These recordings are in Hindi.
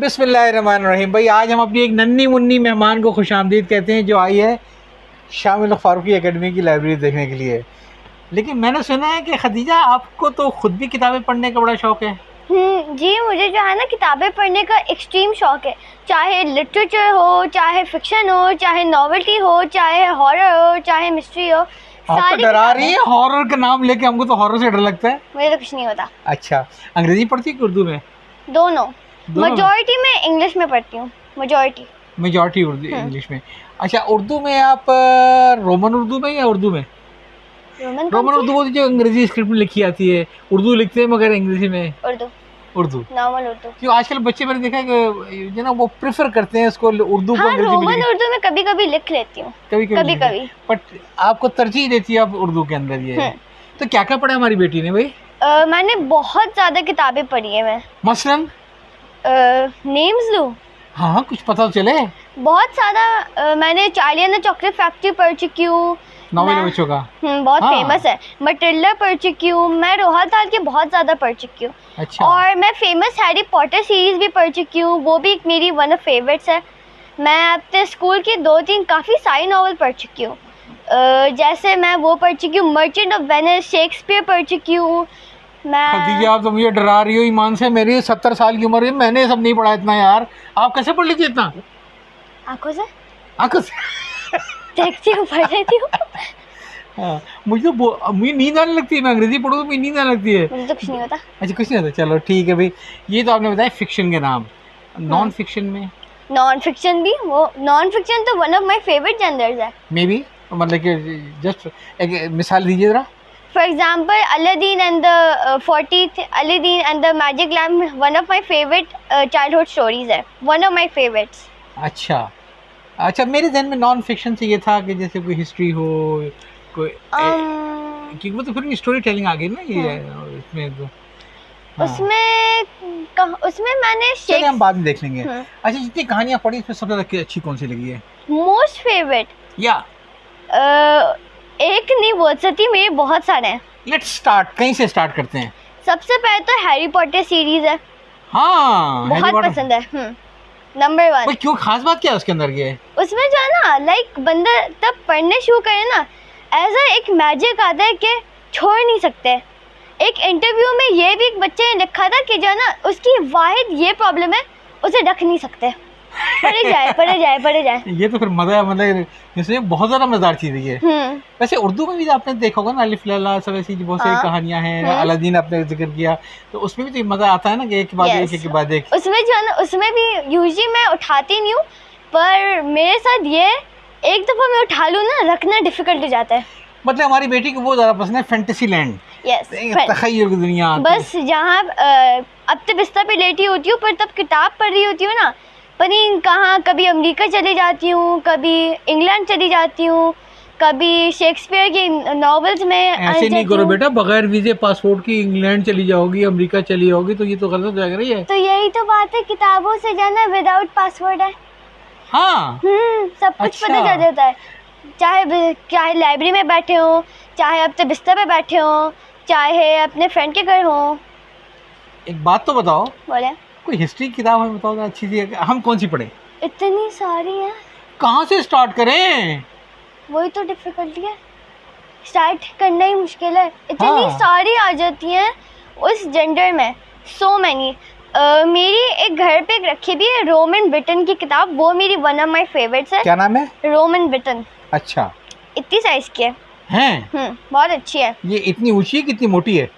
बिस्मिल्लाहिर्रहमानिर्रहीम। भाई आज हम अपनी एक नन्ही मुन्नी मेहमान को खुशामदीद कहते हैं जो आई है शामिल फारूकी एकेडमी की लाइब्रेरी देखने के लिए। लेकिन मैंने सुना है कि खदीजा आपको तो खुद भी किताबें पढ़ने का बड़ा शौक है। जी, मुझे जो है ना किताबें पढ़ने का एक्सट्रीम शौक है। चाहे लिटरेचर हो, चाहे फिक्शन हो, चाहे नॉवेल्टी हो, चाहे हॉरर हो, चाहे मिस्ट्री हो, आप तो डरा रही है हॉरर का नाम लेके, हमको तो हॉरर से डर लगता है। मुझे तो कुछ नहीं होता। अच्छा, अंग्रेजी पढ़ती है कि उर्दू में? दोनों। मेजॉरिटी में इंग्लिश में पढ़ती हूँ। मेजॉरिटी उर्दू इंग्लिश में। अच्छा, उर्दू में आप रोमन उर्दू में या उर्दू में? रोमन उर्दू वो जो अंग्रेजी स्क्रिप्ट में लिखी आती है, उर्दू लिखते हैं मगर अंग्रेजी में उर्दू नॉर्मल उर्दू। क्यों आजकल बच्चे मैंने देखा है कि जो ना वो प्रेफर करते हैं इसको उर्दू को अंग्रेजी में। रोमन उर्दू में कभी कभी लिख लेती हूँ, कभी बट आपको तरजीह देती है आप उर्दू के अंदर ये। तो क्या क्या पढ़ा हमारी बेटी ने भाई? मैंने बहुत ज्यादा किताबें पढ़ी है। मैं मसलन नेम्स लूं? हाँ, कुछ पता चले। बहुत ज्यादा। मैंने Charlie and the chocolate factory पढ़ चुकी हूँ, नॉवेल बच्चों का। बहुत फेमस है। मटिल्डा पढ़ चुकी हूँ। मैं रोहाल दाल के बहुत ज़्यादा पढ़ चुकी हूँ। अच्छा। और मैं फेमस हैरी पॉटर सीरीज़ भी पढ़ चुकी हूँ, वो भी एक मेरी वन ऑफ फेवरेट्स है। मैं अपने स्कूल की 2-3 काफ़ी सारी नॉवल पढ़ चुकी हूँ। जैसे मैं वो पढ़ चुकी हूँ मर्चेंट ऑफ वेनिस, शेक्सपियर पढ़ चुकी हूँ मैं। खदीजा, आप तो मुझे डरा रही हो ईमान से। मेरी 70 साल की उम्र है, मैंने सब नहीं पढ़ा इतना यार। आप कैसे पढ़ लेती इतना? आंखों से देखती हूँ, पढ़ लेती हूँ। हाँ, मुझे नींद आने लगती है। मैं अंग्रेजी पढ़ूँ तो मुझे नींद आने लगती है। मुझे तो कुछ नहीं होता। अच्छा, कुछ नहीं होता। चलो ठीक है भाई। ये तो आपने बताया फिक्शन के नाम। नॉन फिक्शन में? नॉन फिक्शन भी, वो नॉन फिक्शन तो one of my favourite genres है। मे बी मतलब कि जस्ट एक मिसाल दीजिए जरा। For example, Aladdin and the 40th Aladdin and the Magic Lamp, one of my favorite childhood stories है, one of my favorites। अच्छा, मेरे ध्यान में नॉन फिक्शन से ये था कि जैसे कोई हिस्ट्री हो, कोई क्योंकि वो तो फिर स्टोरी टेलिंग आ गई ना ये इसमें तो। उसमें मैंने चलिए हम बाद में देख लेंगे। अच्छा, जितनी कहानियाँ पढ़ी इसमें सबसे ज़्यादा अच्छी कौन सी लगी है? मोस्ट फेवरेट या एक नहीं बोल सकती, मेरे बहुत सारे हैं। लेट्स स्टार्ट, कहीं से स्टार्ट करते हैं। सबसे पहले तो हैरी पॉटर सीरीज है। हाँ, बहुत पसंद है। नंबर 1। भाई क्यों, खास बात क्या है उसके अंदर? ये उसमें जो है ना, लाइक बंदा तब पढ़ने शुरू करे ना, ऐसा एक मैजिक आता है कि छोड़ नहीं सकते। एक इंटरव्यू में ये भी एक बच्चे ने लिखा था कि जो है ना उसकी वाहिद ये प्रॉब्लम है, उसे ढक नहीं सकते। पढ़े जाए। ये तो फिर मजा है, मतलब इसमें बहुत ज्यादा मजेदार चीज है ये। वैसे उर्दू में भी आपने देखा होगा ना, अलिफ लैला सब ऐसी बहुत सारी कहानियां हैं। अलादीन आपने जिक्र किया, तो उसमें भी तो मजा आता है ना कि एक के बाद एक। उसमें जो है ना, उसमें भी यूजुअली मैं उठाती नहीं हूँ, पर मेरे साथ ये एक दफा मैं उठा लूँ ना, रखना डिफिकल्ट हो जाता है। मतलब हमारी बेटी को वो ज्यादा पसंद है फैंटेसी लैंड। तखय्युल की दुनिया। बस जहाँ अब तो बिस्तर पे लेटी होती हूँ, पर तब किताब पढ़ रही होती हूँ ना, पनी कहाँ कभी अमेरिका चली जाती हूँ, कभी इंग्लैंड चली जाती हूँ, कभी शेक्सपियर की नॉवेल्स में। ऐसे नहीं करो बेटा, बगैर वीजे पासपोर्ट की इंग्लैंड चली जाओगी, अमेरिका चली जाओगी, तो ये तो गलत लग रही है। तो यही तो बात है, किताबों से जाना विदाउट पासपोर्ट है। हाँ, सब कुछ पता चल जाता है। चाहे लाइब्रेरी में बैठे हो, चाहे अपने बिस्तर पे बैठे हो, चाहे अपने फ्रेंड के घर हो। एक बात तो बताओ। बोले। कोई हिस्ट्री किताब हमें बताओ ना अच्छी सी। हम कौन सी पढ़े? इतनी सारी हैं, कहाँ से स्टार्ट करें? वही तो डिफिकल्टी है, स्टार्ट करना ही मुश्किल है। इतनी सारी आ जाती हैं उस जेंडर में, सो मैनी। मेरी एक घर पे एक रखी भी है रोमन ब्रिटेन की किताब, वो मेरी वन ऑफ माय फेवरेट्स है। क्या नाम है? Roman Britain. अच्छा, इतनी साइज की है। बहुत अच्छी है। ये इतनी ऊंची है, कितनी मोटी है?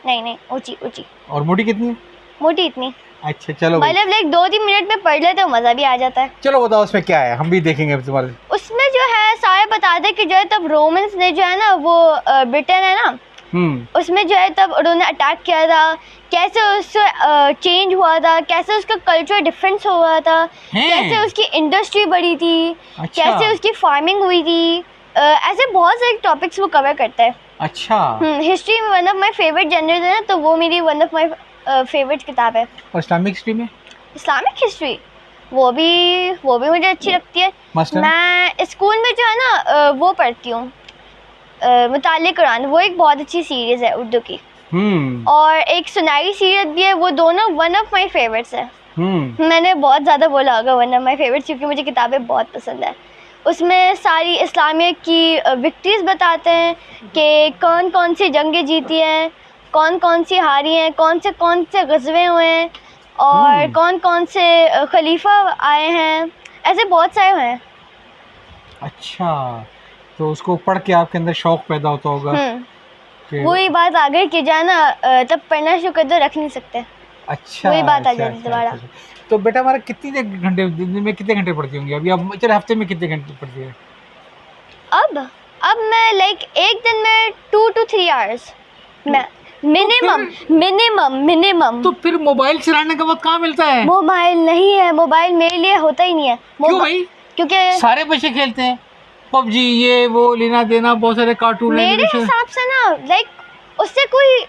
नहीं, ऊंची। और मोटी कितनी है? मोटी इतनी। अच्छा चलो, मतलब लाइक 2-3 मिनट में पढ़ ले तो मजा भी आ जाता है। चलो बताओ उसमें क्या है, हम भी देखेंगे तुम्हारे। उसमें जो है सारे बता दे कि जो है तब रोमन्स ने जो है ना, वो ब्रिटेन है ना, उसमें जो है तब उन्होंने अटैक किया था, कैसे उससे चेंज हुआ था, कैसे उसका कल्चर डिफरेंस हुआ था, कैसे उसकी इंडस्ट्री बढ़ी थी। अच्छा। कैसे उसकी फार्मिंग हुई थी। ऐसे बहुत सारे टॉपिक्स वो कवर करता है। अच्छा। हिस्ट्री में one of my favourite generals है ना, तो वो मेरी वन ऑफ माय फेवरेट किताब है। और इस्लामिक हिस्ट्री में? इस्लामिक हिस्ट्री वो भी मुझे अच्छी लगती है। मैं स्कूल में जो है ना वो पढ़ती हूँ, मुताले कुरान, वो एक बहुत अच्छी सीरीज़ है उर्दू की। और एक सुनाई सीरत भी है, वो दोनों वन ऑफ माय फेवरेट्स है। मैंने बहुत ज़्यादा बोला होगा, वरना माय फेवरेट, क्योंकि मुझे किताबें बहुत पसंद है। उसमें सारी इस्लामिक की विक्ट्रीज बताते हैं कि कौन कौन सी जंगें जीती हैं, कौन कौन सी हारी हैं, कौन से गज़वे हुए हैं, और कौन कौन से खलीफा आए हैं, ऐसे बहुत सारे हुए हैं। अच्छा, तो उसको पढ़ के आपके अंदर शौक पैदा होता होगा। वही बात आ गई कि जाना तब पढ़ना शुरू कर दो, रख नहीं सकते। अच्छा, वही बात आ जाती दोबारा। तो बेटा हमारा कितने घंटे दिन में कितने घंटे पढ़ती होंगी अभी आप? चलो हफ्ते में कितने घंटे पढ़ती है? अब मैं लाइक एक दिन में 2 to 3 hours मैं मिनिमम। तो फिर मोबाइल चलाने का वक्त कहाँ मिलता है? मोबाइल नहीं है, मोबाइल मेरे लिए होता ही नहीं है। क्यों भाई? क्योंकि सारे बच्चे खेलते हैं पबजी, ये वो, लेना देना, बहुत सारे कार्टून। मेरे हिसाब से ना लाइक उससे कोई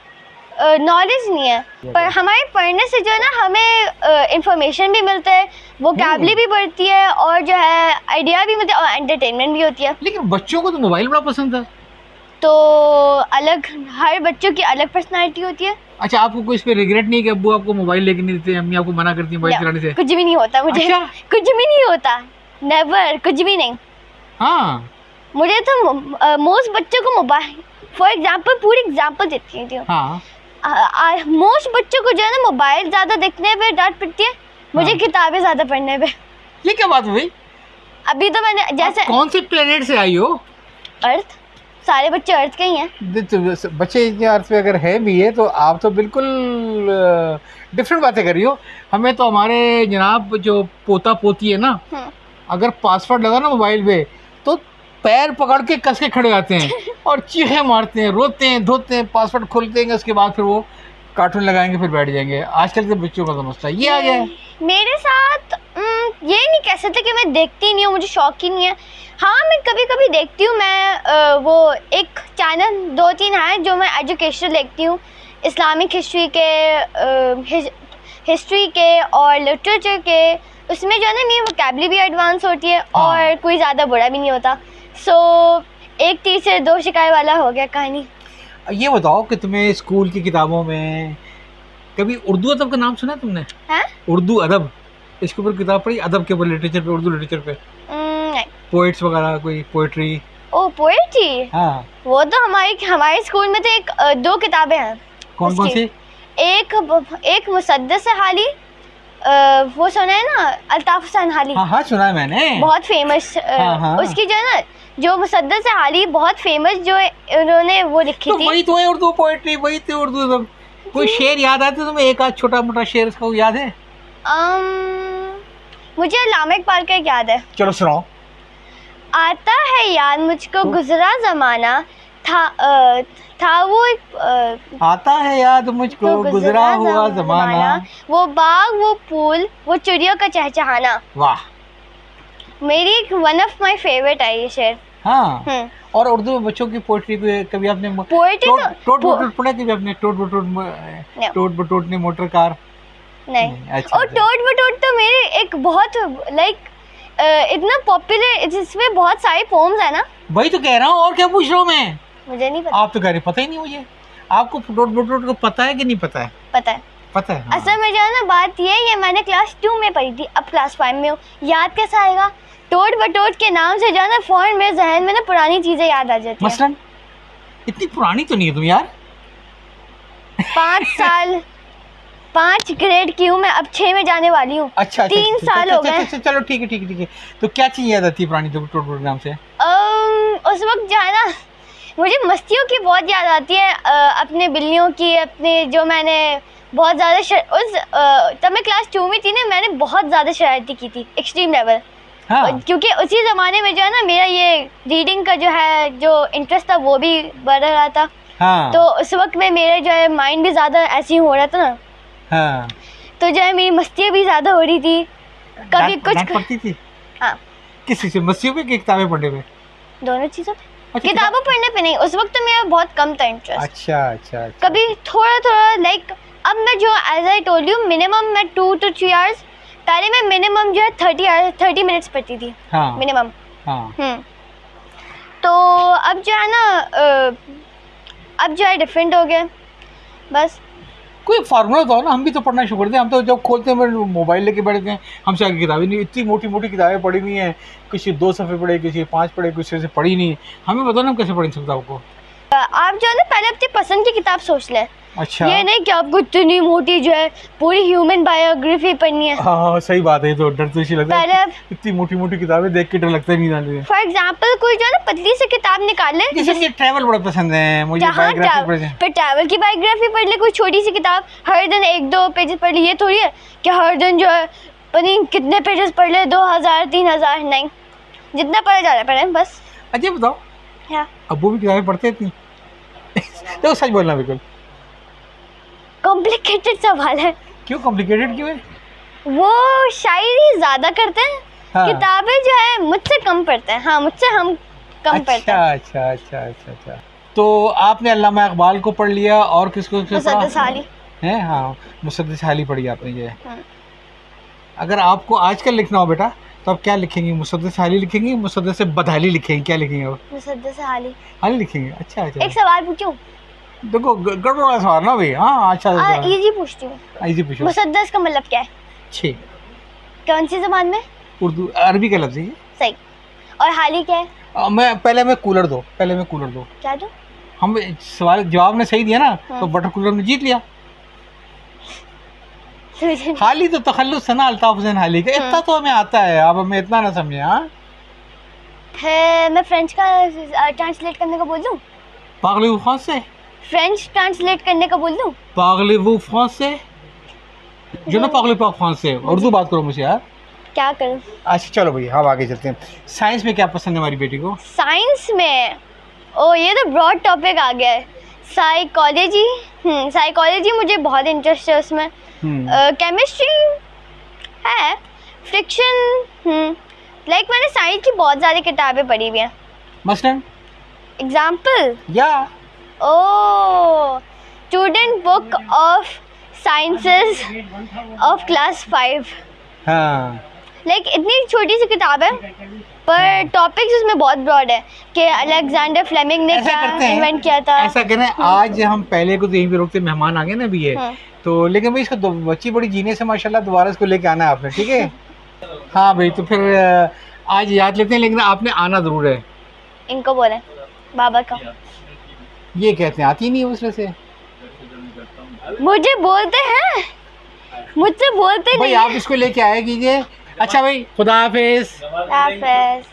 नॉलेज नहीं है, पर हमारे पढ़ने से जो है ना हमें इंफॉर्मेशन भी मिलता है, वोकैबुलरी भी बढ़ती है, और जो है आइडिया भी मिलता है, और एंटरटेनमेंट भी होती है। लेकिन बच्चों को तो मोबाइल बड़ा पसंद है। तो अलग, हर बच्चों की अलग पर्सनालिटी होती है। अच्छा, आपको कोई इस पे रिग्रेट नहीं कि अब्बू आपको मोबाइल लेके नहीं देते, अम्मी आपको मना करती है मोबाइल चलाने से? कुछ भी नहीं होता मुझे। अच्छा? कुछ भी नहीं होता, नेवर, कुछ भी नहीं। हाँ, मुझे तो मोस्ट बच्चों को मोबाइल, फॉर एग्जांपल, पूरी एग्जांपल देती हूँ। हाँ, मोस्ट बच्चों को जो है ना मोबाइल ज़्यादा देखने पे डांट पड़ती है, मुझे किताबें ज़्यादा पढ़ने पे। ये क्या बात हुई? अभी तो मैंने जैसे, कौन से प्लेनेट से आई हो? अर्थ, सारे बच्चे अर्थ के ही हैं। तो बच्चे अर्थ पे अगर है भी है तो आप तो बिल्कुल डिफरेंट बातें कर रही हो। हमें तो हमारे जनाब जो पोता पोती है ना, अगर पासवर्ड लगा ना मोबाइल पे तो पैर पकड़ के कस के खड़े आते हैं और चीखें मारते हैं, रोते हैं, धोते हैं, पासवर्ड खोलते हैं, उसके बाद फिर वो कार्टून लगाएंगे, फिर बैठ जाएंगे। आजकल के बच्चों का समझता है ये आ गया है। मेरे साथ ये नहीं कह सकते कि मैं देखती नहीं हूँ, मुझे शौक ही नहीं है। हाँ, मैं कभी कभी देखती हूँ। मैं वो एक चैनल 2-3 हैं जो मैं एजुकेशनल देखती हूँ, इस्लामिक हिस्ट्री के और लिटरेचर के। उसमें जो है ना मेरी वोकैबुलरी भी एडवांस होती है और कोई ज़्यादा बुरा भी नहीं होता। सो एक तीर से दो शिकार वाला हो गया कहानी। ये बताओ कि तुम्हें स्कूल की किताबों में कभी उर्दू अदब का नाम सुना है तुमने? है? उर्दू अदब, इसके ऊपर किताब पढ़ी, अदब के ऊपर, लिटरेचर पे, उर्दू लिटरेचर पे? नहीं। पोएट्स वगैरह, कोई पोएट्री? ओ पोएट्री, हाँ, वो तो हमारे स्कूल में तो 2 किताबें हैं। कौन कौन सी? एक मुसद्दस हाली, वो सुना है ना, अल्ताफ हुसैन हाली? हाँ, सुना है मैंने, बहुत फेमस। उसकी जो है ना, जो मुसद्दस हाली बहुत फेमस, जो उन्होंने वो लिखी थी। वही तो है उर्दू पोएट्री, वही तो उर्दू अदब। कोई शेर याद आता है तुम्हें? एक आध छोटा मोटा शेर उसका याद है? मुझे अल्लामा इकबाल का याद है। चलो सुनाओ। आता है याद मुझको गुजरा जमाना, था वो आता है याद मुझको गुजरा हुआ जमाना, वो बाग, वो फूल, वो चिड़ियों का चहचहाना। वाह, मेरी वन ऑफ माय फेवरेट है ये शेर। हाँ। और उर्दू में बच्चों की पोएट्री को कभी आपने टोट बटोट पढ़ा? कभी आपने टोट बटोट ने मोटर कार? नहीं। अच्छा, और टोट बटोट तो मेरे एक बहुत लाइक इतना पॉपुलर, जिसमें बहुत सारे पोम्स है ना। वही तो कह रहा हूँ, और क्या पूछ रहा हूँ मैं? मुझे नहीं पता। आप तो कह रहे पता ही नहीं मुझे। आपको टोट बटोट को पता है कि नहीं पता है? पता है, पता है। हाँ। असल में जो है ना बात ये मैंने क्लास 2 में पढ़ी थी, अब क्लास 5 में हूँ। याद कैसा आएगा? टोट बटोट के नाम से जो है ना फौरन मेरे जहन में ना पुरानी चीजें याद आ जाती हैं। मसलन इतनी पुरानी तो नहीं है तुम यार। 5 ग्रेड की हूँ मैं, अब 6 में जाने वाली हूँ। अच्छा, 3 साल हो गए। चलो ठीक है। तो क्या चीज याद आती है पुरानी टोट बटोट नाम से? उस वक्त जो है ना मुझे मस्तियों की बहुत याद आती है, अपने बिल्लियों की, अपने जो मैंने बहुत ज़्यादा तब मैं क्लास 2 में थी ना, मैंने बहुत ज़्यादा शरारती की थी, एक्सट्रीम लेवल। हाँ। क्योंकि उसी ज़माने में जो है ना मेरा ये रीडिंग का जो इंटरेस्ट था वो भी बढ़ रहा था। हाँ। तो उस वक्त में मेरा जो है माइंड भी ज़्यादा ऐसे ही हो रहा था ना। हाँ। तो जो है मेरी मस्तियाँ भी ज़्यादा हो रही थी, कभी कुछ पढ़ती थी। हाँ। किस चीज़ से? मस्तियों पे कि किताबें पढ़ने पे? दोनों चीज़ों पे। अच्छा, किताबें पढ़ने पे नहीं, उस वक्त तो मेरा बहुत कम था इंटरेस्ट। अच्छा। कभी थोड़ा लाइक, अब मैं जो as I told you minimum मैं 2 to 3 hours, पहले मैं मिनिमम जो है 30 मिनट्स पढ़ती थी। हाँ। मिनिमम। हाँ। तो अब जो है ना अब जो है डिफरेंट हो गया बस। कोई फार्मूला तो हो ना, हम भी तो पढ़ना शुरू करते हैं। हम तो जब खोलते हैं मोबाइल लेके बैठते हैं, हमसे आगे किताबें नहीं, इतनी मोटी मोटी किताबें पढ़ी नहीं है, किसी 2 सफ़े पढ़े, किसी 5 पढ़े, किसी से पढ़ी नहीं। हमें बताओ ना हम कैसे पढ़ें किताब को। आप जो है ना पहले अपनी पसंद की किताब सोच लें। अच्छा, ये नहीं कि आपको इतनी मोटी जो है पूरी ह्यूमन बायोग्राफी पढ़नी है। हाँ सही बात है, तो डर तो इसी लगता है, पहले इतनी मोटी मोटी किताबें देख के डर लगता है, नहीं जाने। फॉर एग्जाम्पल कोई जो है ना पतली सी किताब निकाल ले, जैसे मुझे ट्रैवल बड़ा पसंद है, मुझे बायोग्राफी पढ़ जाए, फिर ट्रैवल की बायोग्राफी पढ़ ले। कोई छोटी सी किताब हर दिन 1-2 पेजेस पढ़ ले, ये थोड़ी है कि हर दिन जो है पता नहीं कितने पेजेस पढ़ ले, 2000-3000। नहीं, जितना पढ़ा जा रहा है पढ़े बस। अच्छा बताओ, क्या अब्बू भी किताबें पढ़ते इतनी? तो सच बोलना, बिल्कुल कॉम्प्लिकेटेड सवाल है। क्यों कॉम्प्लिकेटेड क्यों है? वो शायरी ज्यादा करते हैं, हाँ। किताबें जो है मुझसे कम पढ़ते हैं। हाँ, मुझसे हम कम पढ़ते हैं। अच्छा। तो आपने अल्लामा इकबाल को पढ़ लिया, और किसको मुसद्दस हाली है? हाँ, मुसद्दस हाली पढ़ी आपने ये। हाँ। अगर आपको आजकल लिखना हो बेटा, तो आप क्या लिखेंगे? मुसद्दस हाली लिखेंगे, मुसद्दस बदहाली लिखेंगे, क्या लिखेंगे आप? मुसद्दस हाली। हाली लिखेंगे। अच्छा। एक सवाल पूछूं? देखो गड़बड़ वाला सवाल ना भाई। हाँ अच्छा, इजी पूछती हूँ। इजी पूछो। मुसद्दस का मतलब क्या है? 6। कौन सी जबान में? उर्दू, अरबी का लफ्ज़ है ये। सही। और हाली क्या है? मैं कूलर दो। क्या दो? हम सवाल जवाब ने सही दिया ना, हाँ। तो बटर कूलर ने जीत लिया। हाली तो तखल्लुस है ना, अल्ताफ हुसैन हाली का। इतना तो हमें आता है, अब हमें इतना ना समझे। हाँ, मैं फ्रेंच का ट्रांसलेट करने का बोल दूं? पागले फ्रांस से। फ्रेंच ट्रांसलेट करने का बोल दूं? पागले फ्रांस से, जो ना पागले फ्रांस से। उर्दू बात करो मुझे यार। क्या करूं? अच्छा चलो भैया, हम आगे चलते हैं। साइंस में क्या पसंद है हमारी बेटी को? साइंस में ये तो ब्रॉड टॉपिक आ गया है। साइकोलॉजी। साइकोलॉजी मुझे बहुत इंटरेस्ट है उसमें। केमिस्ट्री है, फ्रिक्शन। लाइक मैंने साइंस की बहुत सारी किताबें पढ़ी हुई हैं। मसलन एग्जाम्पल? या student book of sciences of class 5। हाँ, लाइक इतनी छोटी सी किताब है, पर टॉपिक्स उसमें बहुत ब्रॉड है कि अलेक्जेंडर फ्लेमिंग ने क्या इन्वेंट किया था। ऐसा करें, आज हम पहले को तो यहीं पे रोकते, मेहमान आ गए ना भी है, तो लेकिन भाई इसका बच्ची बड़ी जीनियस है माशाल्लाह, दोबारा इसको लेके आना है आपने, ठीक है? हाँ भाई, तो फिर आज याद लेते हैं, लेकिन आपने आना ज़रूर है। इनको बोले बाबा का। ये कहते हैं आती नहीं है उसमें से। मुझे बोलते हैं, मुझसे बोलते भाई नहीं आप इसको लेके आया कीजिए। अच्छा भाई, खुदा हाफिज़। हाफिज़।